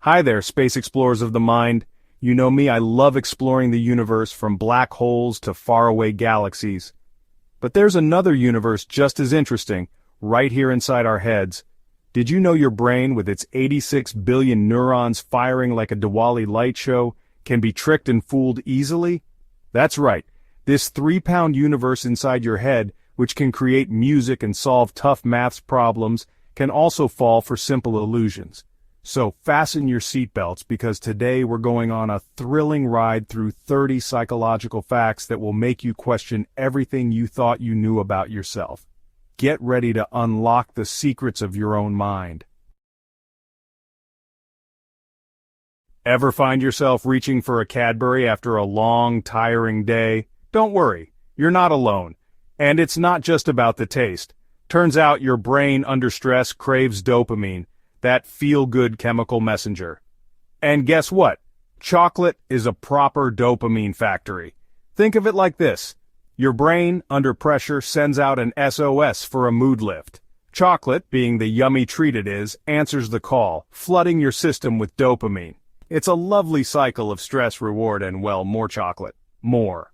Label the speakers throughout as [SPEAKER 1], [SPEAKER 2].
[SPEAKER 1] Hi there, space explorers of the mind. You know me, I love exploring the universe from black holes to faraway galaxies. But there's another universe just as interesting, right here inside our heads. Did you know your brain, with its 86 billion neurons firing like a Diwali light show, can be tricked and fooled easily? That's right. This 3-pound universe inside your head, which can create music and solve tough maths problems, can also fall for simple illusions. So fasten your seatbelts, because today we're going on a thrilling ride through 30 psychological facts that will make you question everything you thought you knew about yourself. Get ready to unlock the secrets of your own mind. Ever find yourself reaching for a Cadbury after a long, tiring day? Don't worry, you're not alone. And it's not just about the taste. Turns out your brain under stress craves dopamine, that feel-good chemical messenger. And guess what? Chocolate is a proper dopamine factory. Think of it like this. Your brain, under pressure, sends out an SOS for a mood lift. Chocolate, being the yummy treat it is, answers the call, flooding your system with dopamine. It's a lovely cycle of stress, reward, and, well, more chocolate. More.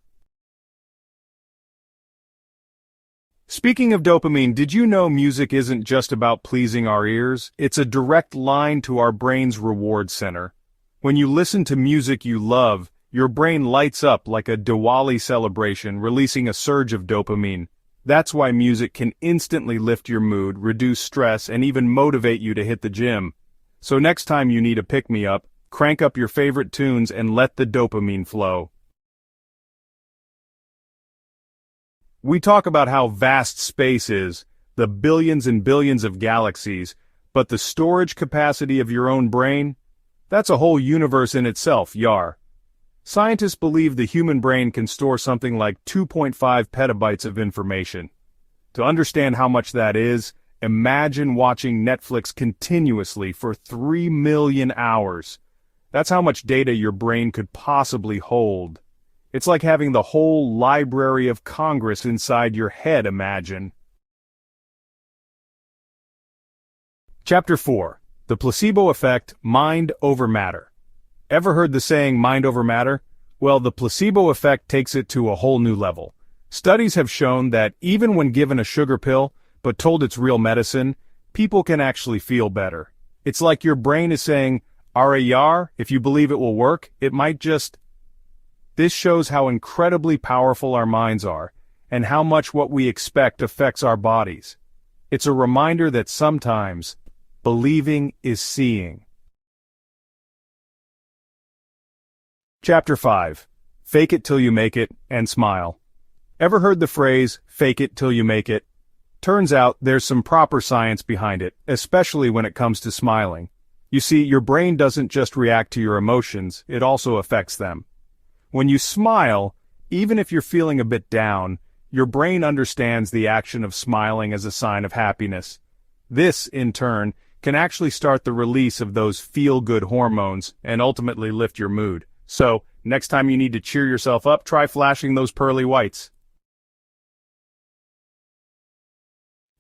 [SPEAKER 1] Speaking of dopamine, did you know music isn't just about pleasing our ears? It's a direct line to our brain's reward center. When you listen to music you love, your brain lights up like a Diwali celebration, releasing a surge of dopamine. That's why music can instantly lift your mood, reduce stress, and even motivate you to hit the gym. So next time you need a pick-me-up, crank up your favorite tunes and let the dopamine flow. We talk about how vast space is, the billions and billions of galaxies, but the storage capacity of your own brain? That's a whole universe in itself, yar. Scientists believe the human brain can store something like 2.5 petabytes of information. To understand how much that is, imagine watching Netflix continuously for 3 million hours. That's how much data your brain could possibly hold. It's like having the whole Library of Congress inside your head, imagine. Chapter 4. The Placebo Effect, Mind Over Matter. Ever heard the saying, mind over matter? Well, the placebo effect takes it to a whole new level. Studies have shown that even when given a sugar pill, but told it's real medicine, people can actually feel better. It's like your brain is saying, "Yar, if you believe it will work, it might just..." This shows how incredibly powerful our minds are, and how much what we expect affects our bodies. It's a reminder that sometimes, believing is seeing. Chapter 5. Fake it till you make it, and smile. Ever heard the phrase, fake it till you make it? Turns out there's some proper science behind it, especially when it comes to smiling. You see, your brain doesn't just react to your emotions, it also affects them. When you smile, even if you're feeling a bit down, your brain understands the action of smiling as a sign of happiness. This, in turn, can actually start the release of those feel-good hormones and ultimately lift your mood. So, next time you need to cheer yourself up, try flashing those pearly whites.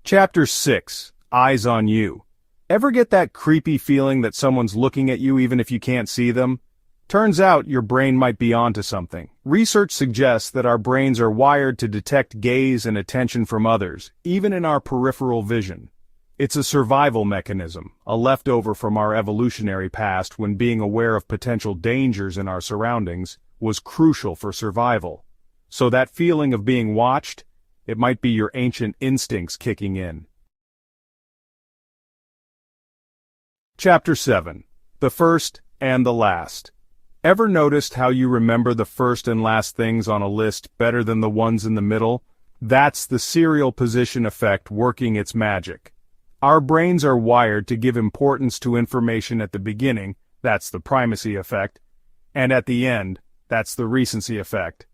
[SPEAKER 1] Chapter 6. Eyes on You. Ever get that creepy feeling that someone's looking at you even if you can't see them? Turns out your brain might be onto something. Research suggests that our brains are wired to detect gaze and attention from others, even in our peripheral vision. It's a survival mechanism, a leftover from our evolutionary past when being aware of potential dangers in our surroundings was crucial for survival. So that feeling of being watched, it might be your ancient instincts kicking in. Chapter 7. The First and the Last. Ever noticed how you remember the first and last things on a list better than the ones in the middle? That's the serial position effect working its magic. Our brains are wired to give importance to information at the beginning, that's the primacy effect, and at the end, that's the recency effect.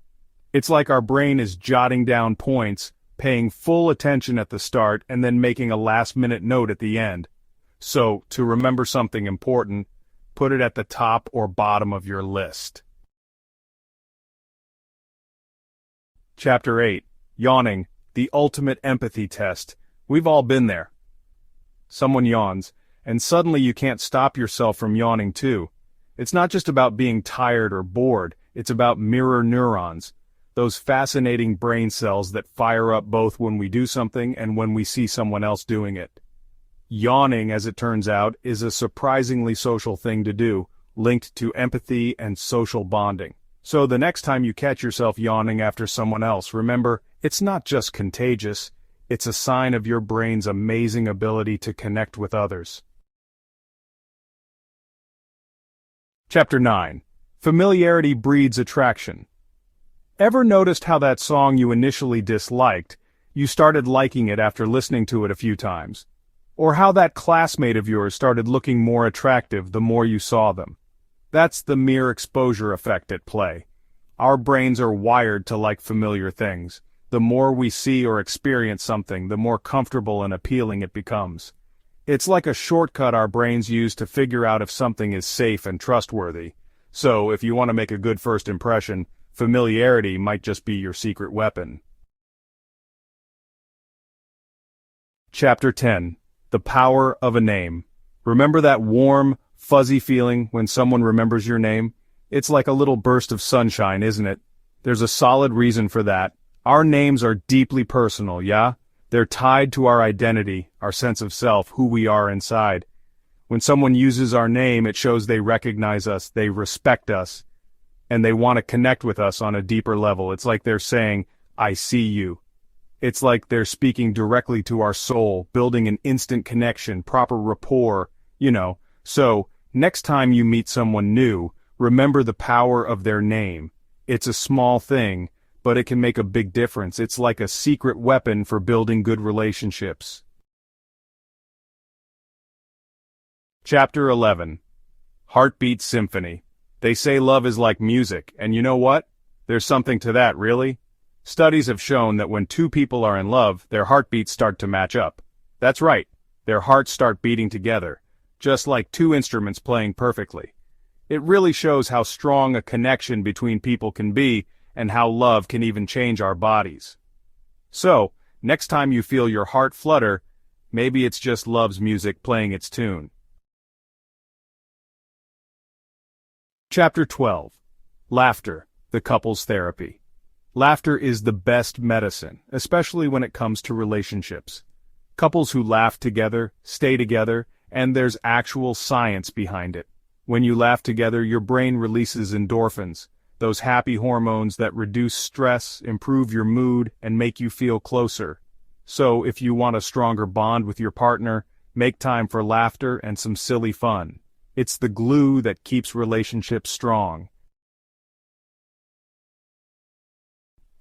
[SPEAKER 1] It's like our brain is jotting down points, paying full attention at the start, and then making a last-minute note at the end. So, to remember something important, put it at the top or bottom of your list. Chapter 8. Yawning, the ultimate empathy test. We've all been there. Someone yawns, and suddenly you can't stop yourself from yawning too. It's not just about being tired or bored, it's about mirror neurons, those fascinating brain cells that fire up both when we do something and when we see someone else doing it. Yawning, as it turns out, is a surprisingly social thing to do, linked to empathy and social bonding. So the next time you catch yourself yawning after someone else, remember, it's not just contagious, it's a sign of your brain's amazing ability to connect with others. Chapter 9. Familiarity breeds attraction. Ever noticed how that song you initially disliked, you started liking it after listening to it a few times? Or how that classmate of yours started looking more attractive the more you saw them? That's the mere exposure effect at play. Our brains are wired to like familiar things. The more we see or experience something, the more comfortable and appealing it becomes. It's like a shortcut our brains use to figure out if something is safe and trustworthy. So, if you want to make a good first impression, familiarity might just be your secret weapon. Chapter 10. The Power of a Name. Remember that warm, fuzzy feeling when someone remembers your name? It's like a little burst of sunshine, isn't it? There's a solid reason for that. Our names are deeply personal, yeah? They're tied to our identity, our sense of self, who we are inside. When someone uses our name, it shows they recognize us, they respect us, and they want to connect with us on a deeper level. It's like they're saying, I see you. It's like they're speaking directly to our soul, building an instant connection, proper rapport, So, next time you meet someone new, remember the power of their name. It's a small thing, but it can make a big difference. It's like a secret weapon for building good relationships. Chapter 11. Heartbeat Symphony. They say love is like music, and you know what? There's something to that, really. Studies have shown that when two people are in love, their heartbeats start to match up. That's right, their hearts start beating together, just like two instruments playing perfectly. It really shows how strong a connection between people can be, and how love can even change our bodies. So, next time you feel your heart flutter, maybe it's just love's music playing its tune. Chapter 12. Laughter, the couple's therapy. Laughter is the best medicine, especially when it comes to relationships. Couples who laugh together, stay together, and there's actual science behind it. When you laugh together, your brain releases endorphins, those happy hormones that reduce stress, improve your mood, and make you feel closer. So, if you want a stronger bond with your partner, make time for laughter and some silly fun. It's the glue that keeps relationships strong.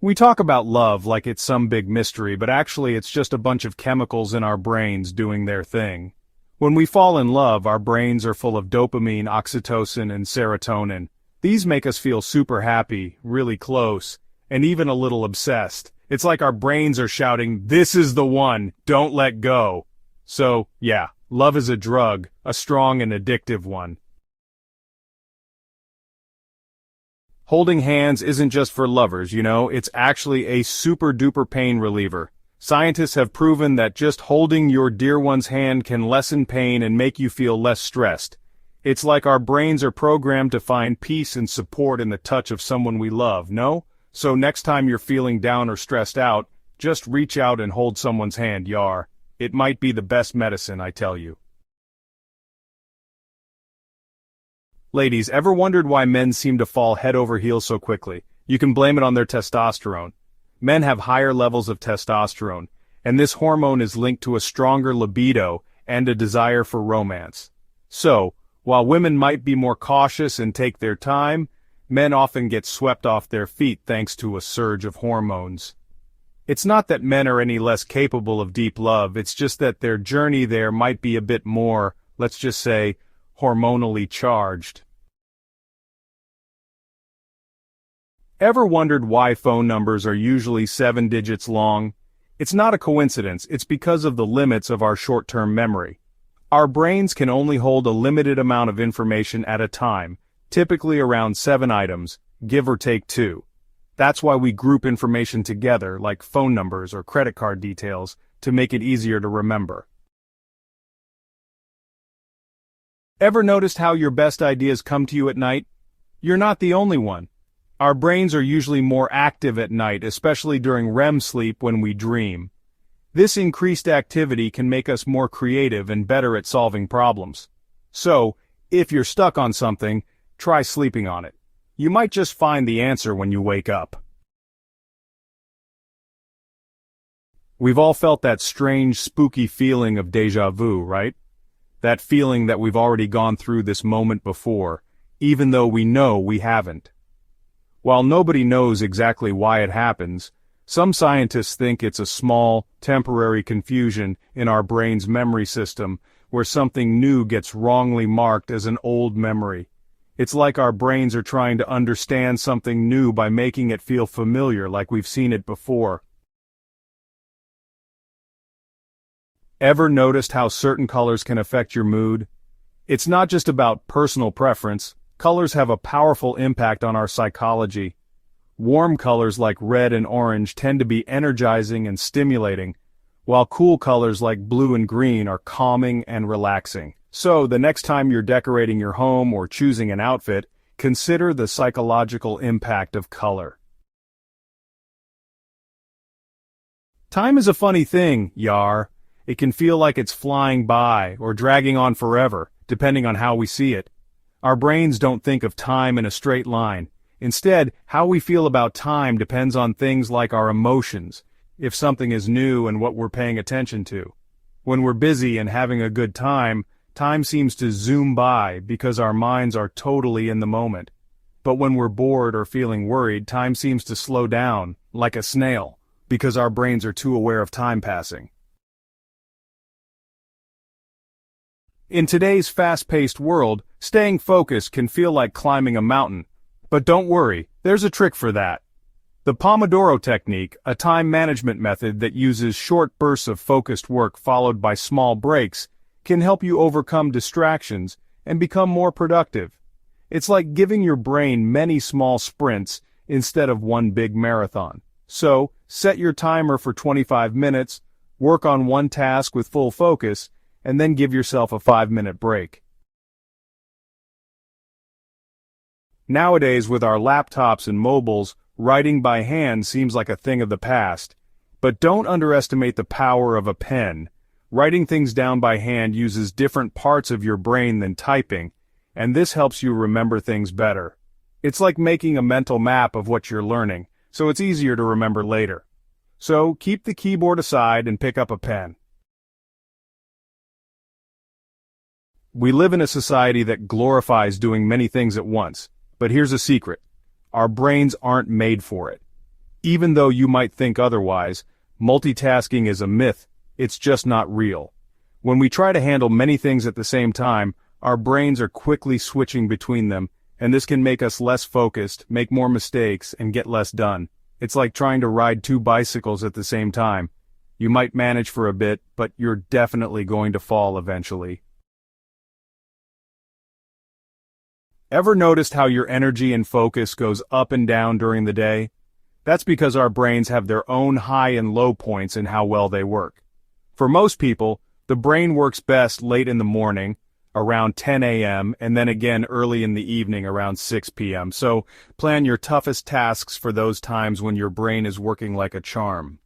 [SPEAKER 1] We talk about love like it's some big mystery, but actually it's just a bunch of chemicals in our brains doing their thing. When we fall in love, our brains are full of dopamine, oxytocin, and serotonin. These make us feel super happy, really close, and even a little obsessed. It's like our brains are shouting, "This is the one, don't let go." So, yeah, love is a drug, a strong and addictive one. Holding hands isn't just for lovers, it's actually a super-duper pain reliever. Scientists have proven that just holding your dear one's hand can lessen pain and make you feel less stressed. It's like our brains are programmed to find peace and support in the touch of someone we love, no? So next time you're feeling down or stressed out, just reach out and hold someone's hand, yar. It might be the best medicine, I tell you. Ladies, ever wondered why men seem to fall head over heels so quickly? You can blame it on their testosterone. Men have higher levels of testosterone, and this hormone is linked to a stronger libido and a desire for romance. So, while women might be more cautious and take their time, men often get swept off their feet thanks to a surge of hormones. It's not that men are any less capable of deep love, it's just that their journey there might be a bit more, let's just say, hormonally charged. Ever wondered why phone numbers are usually 7 digits long? It's not a coincidence, it's because of the limits of our short-term memory. Our brains can only hold a limited amount of information at a time, typically around 7 items, give or take 2. That's why we group information together, like phone numbers or credit card details, to make it easier to remember. Ever noticed how your best ideas come to you at night? You're not the only one. Our brains are usually more active at night, especially during REM sleep when we dream. This increased activity can make us more creative and better at solving problems. So, if you're stuck on something, try sleeping on it. You might just find the answer when you wake up. We've all felt that strange, spooky feeling of déjà vu, right? That feeling that we've already gone through this moment before, even though we know we haven't. While nobody knows exactly why it happens, some scientists think it's a small, temporary confusion in our brain's memory system where something new gets wrongly marked as an old memory. It's like our brains are trying to understand something new by making it feel familiar, like we've seen it before. Ever noticed how certain colors can affect your mood? It's not just about personal preference. Colors have a powerful impact on our psychology. Warm colors like red and orange tend to be energizing and stimulating, while cool colors like blue and green are calming and relaxing. So, the next time you're decorating your home or choosing an outfit, consider the psychological impact of color. Time is a funny thing, Yar. It can feel like it's flying by or dragging on forever, depending on how we see it. Our brains don't think of time in a straight line. Instead, how we feel about time depends on things like our emotions, if something is new and what we're paying attention to. When we're busy and having a good time, time seems to zoom by because our minds are totally in the moment. But when we're bored or feeling worried, time seems to slow down, like a snail, because our brains are too aware of time passing. In today's fast-paced world, staying focused can feel like climbing a mountain. But don't worry, there's a trick for that. The Pomodoro technique, a time management method that uses short bursts of focused work followed by small breaks, can help you overcome distractions and become more productive. It's like giving your brain many small sprints instead of one big marathon. So, set your timer for 25 minutes, work on one task with full focus, and then give yourself a 5-minute break. Nowadays, with our laptops and mobiles, writing by hand seems like a thing of the past. But don't underestimate the power of a pen. Writing things down by hand uses different parts of your brain than typing, and this helps you remember things better. It's like making a mental map of what you're learning, so it's easier to remember later. So, keep the keyboard aside and pick up a pen. We live in a society that glorifies doing many things at once, but here's a secret. Our brains aren't made for it. Even though you might think otherwise, multitasking is a myth, it's just not real. When we try to handle many things at the same time, our brains are quickly switching between them, and this can make us less focused, make more mistakes, and get less done. It's like trying to ride 2 bicycles at the same time. You might manage for a bit, but you're definitely going to fall eventually. Ever noticed how your energy and focus goes up and down during the day? That's because our brains have their own high and low points in how well they work. For most people, the brain works best late in the morning, around 10 a.m., and then again early in the evening around 6 p.m. So, plan your toughest tasks for those times when your brain is working like a charm.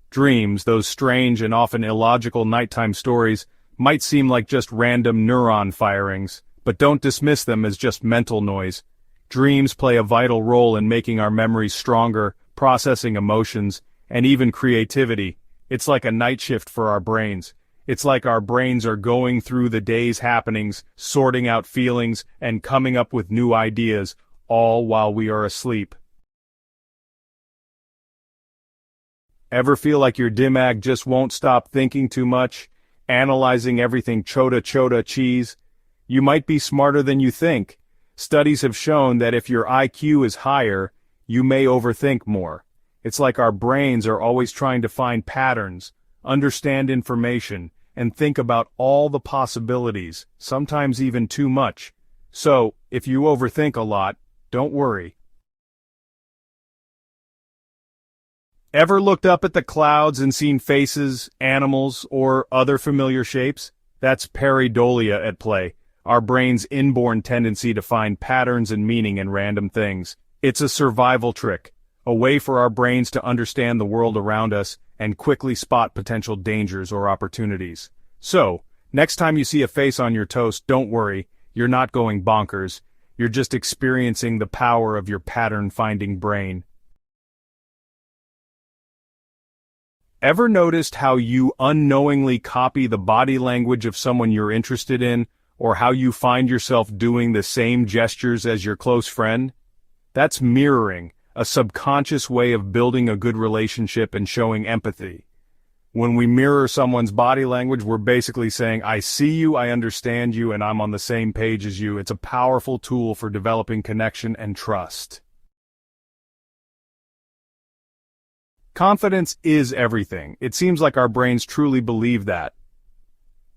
[SPEAKER 1] Dreams, those strange and often illogical nighttime stories, might seem like just random neuron firings, but don't dismiss them as just mental noise. Dreams play a vital role in making our memories stronger, processing emotions, and even creativity. It's like a night shift for our brains. It's like our brains are going through the day's happenings, sorting out feelings, and coming up with new ideas, all while we are asleep. Ever feel like your dimag just won't stop thinking too much? Analyzing everything chota cheese? You might be smarter than you think. Studies have shown that if your IQ is higher, you may overthink more. It's like our brains are always trying to find patterns, understand information, and think about all the possibilities, sometimes even too much. So, if you overthink a lot, don't worry. Ever looked up at the clouds and seen faces, animals, or other familiar shapes? That's pareidolia at play, our brain's inborn tendency to find patterns and meaning in random things. It's a survival trick, a way for our brains to understand the world around us and quickly spot potential dangers or opportunities. So, next time you see a face on your toast, don't worry, you're not going bonkers. You're just experiencing the power of your pattern-finding brain. Ever noticed how you unknowingly copy the body language of someone you're interested in, or how you find yourself doing the same gestures as your close friend? That's mirroring, a subconscious way of building a good relationship and showing empathy. When we mirror someone's body language, we're basically saying, I see you, I understand you, and I'm on the same page as you. It's a powerful tool for developing connection and trust. Confidence is everything. It seems like our brains truly believe that.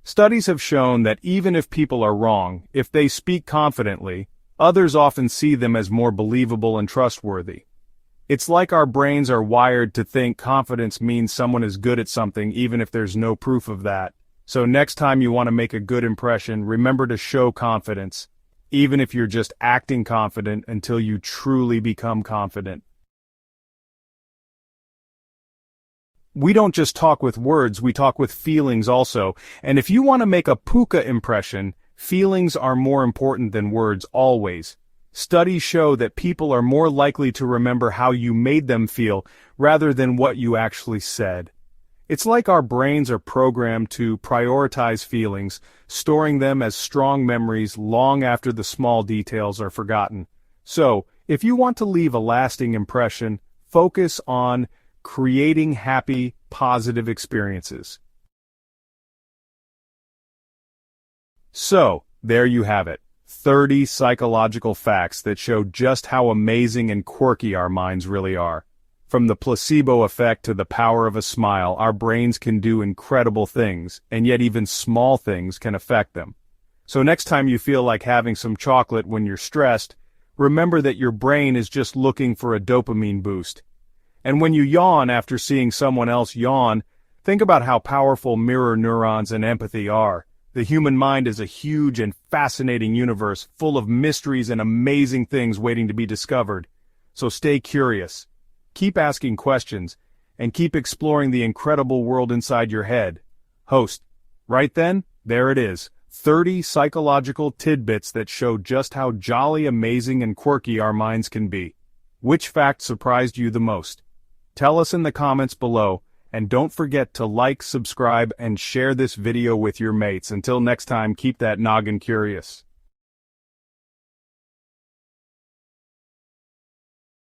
[SPEAKER 1] Studies have shown that even if people are wrong, if they speak confidently, others often see them as more believable and trustworthy. It's like our brains are wired to think confidence means someone is good at something even if there's no proof of that. So next time you want to make a good impression, remember to show confidence, even if you're just acting confident until you truly become confident. We don't just talk with words, we talk with feelings also. And if you want to make a puka impression, feelings are more important than words always. Studies show that people are more likely to remember how you made them feel rather than what you actually said. It's like our brains are programmed to prioritize feelings, storing them as strong memories long after the small details are forgotten. So, if you want to leave a lasting impression, focus on creating happy, positive experiences. So, there you have it. 30 psychological facts that show just how amazing and quirky our minds really are. From the placebo effect to the power of a smile, our brains can do incredible things, and yet even small things can affect them. So next time you feel like having some chocolate when you're stressed, remember that your brain is just looking for a dopamine boost. And when you yawn after seeing someone else yawn, think about how powerful mirror neurons and empathy are. The human mind is a huge and fascinating universe full of mysteries and amazing things waiting to be discovered. So stay curious, keep asking questions, and keep exploring the incredible world inside your head. Host. Right then, there it is. 30 psychological tidbits that show just how jolly, amazing, and quirky our minds can be. Which fact surprised you the most? Tell us in the comments below, and don't forget to like, subscribe, and share this video with your mates. Until next time, keep that noggin curious.